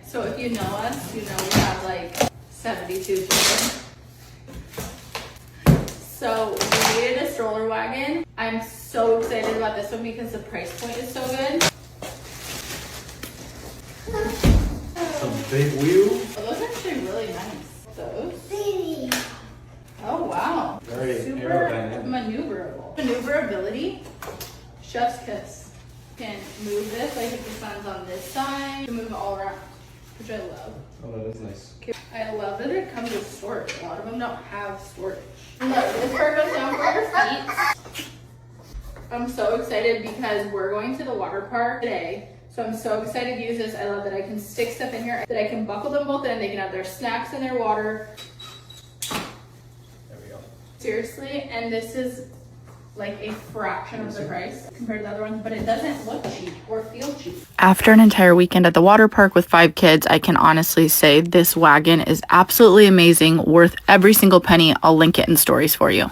So if you know us, you know we have like 72 children. So we needed a stroller wagon. I'm so excited about this one because the price point is so good. Some big wheels. Oh, those are actually really nice. Those. Oh wow. Very super aerodynamic. maneuverable. Maneuverability. Chef's kiss. You can move this like if the sun's on this side. You can move it all around, which I love. Oh, that is nice. I love that it comes with storage. A lot of them don't have storage. Look, this part goes down for your feet. I'm so excited because we're going to the water park today. So I'm so excited to use this. I love that I can stick stuff in here, that I can buckle them both in. They can have their snacks and their water. There we go. Seriously, and this is like a fraction of the price compared to the other ones, but it doesn't look cheap or feel cheap. After an entire weekend at the water park with 5 kids, I can honestly say this wagon is absolutely amazing, worth every single penny. I'll link it in stories for you.